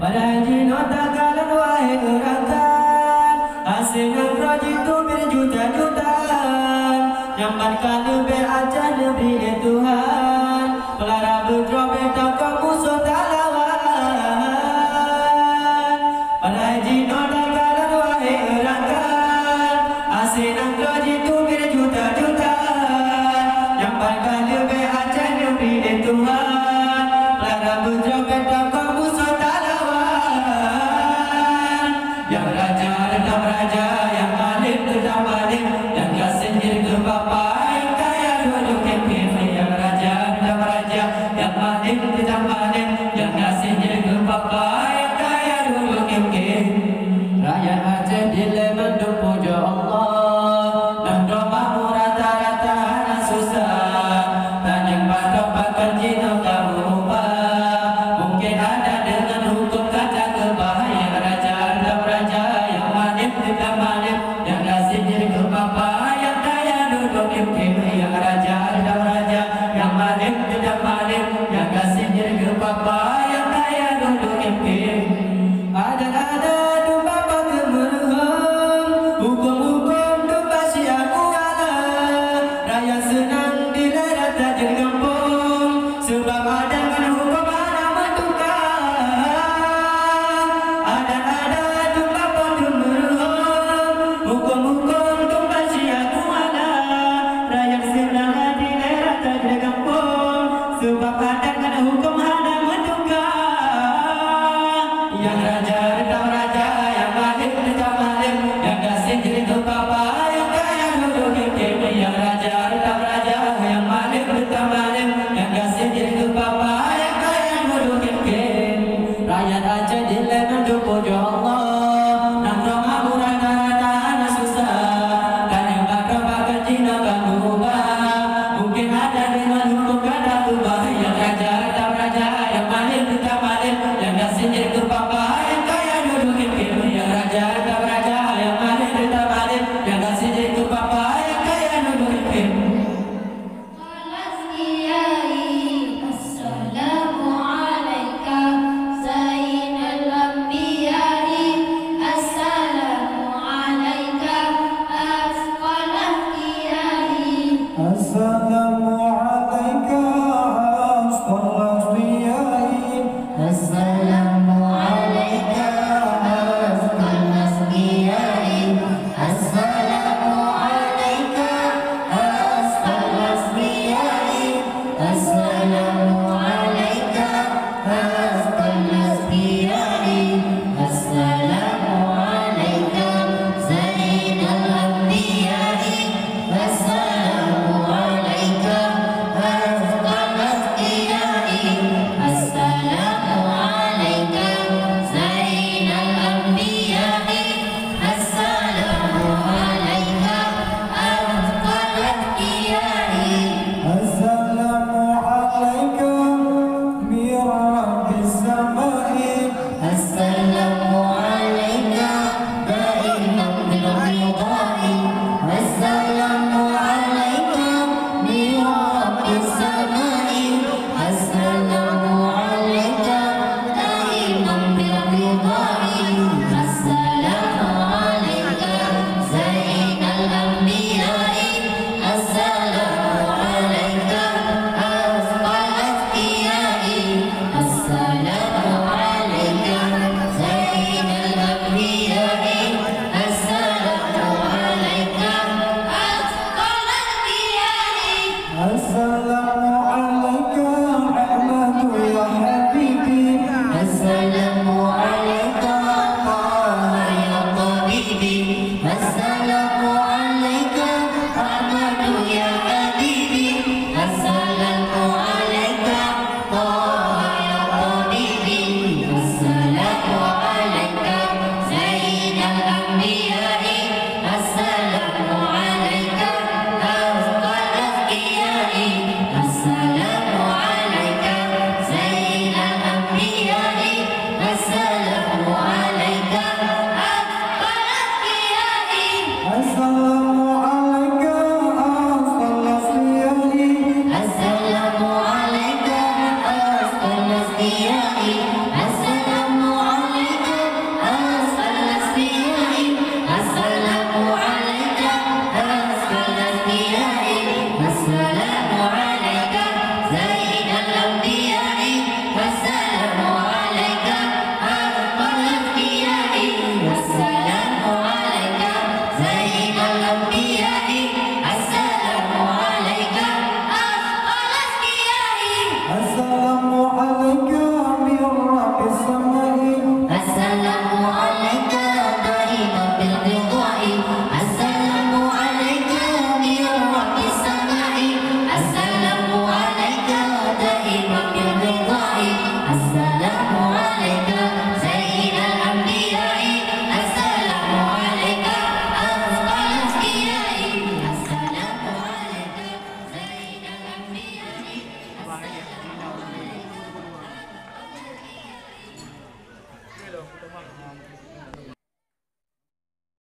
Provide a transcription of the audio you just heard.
Haji nota kalan wahai gerakan, hasilkan proyek itu berjuta-jutaan. Nyambatkan lebih aja negeri Tuhan, pelara bertropet tak musuh tak lawan. Haji nota kalan wahai gerakan, hasilkan proyek itu berjuta-jutaan. Nyambatkan lebih aja negeri Tuhan, pelara bertropet tak musuh tak lawan. Yang raja tetap raja, yang maling tetap maling, yang kasih ke bapa, yang kaya duduk keping. Yang raja tetap raja, yang maling tetap maling, yang kasih ke bapa, yang kaya duduk keping. Rakyat Aceh dilemandung puja Allah, dan doamu rata-rata anak susah. Tanya patok pakan jino kamu ubah, mungkin ada dengan hukum kata kebahaya. Raja tetap raja, yang maling tetap maling, yang kasih diri ke bapa, yang kaya duduk keping. Yang raja tetap raja, yang maling tetap maling, yang kasih diri ke bapa, yang kaya duduk keping. Ada domba kemeruham, hukum-hukum domba siaku alam. Raya senang di daerah tajir kampung, sebab ada kan hukum anak mentukar. Ada domba kemeruham, hukum-hukum domba siaku alam. Raya senang di daerah tajir kampung, sebab ada kan hukum anak mentukar. Yang raja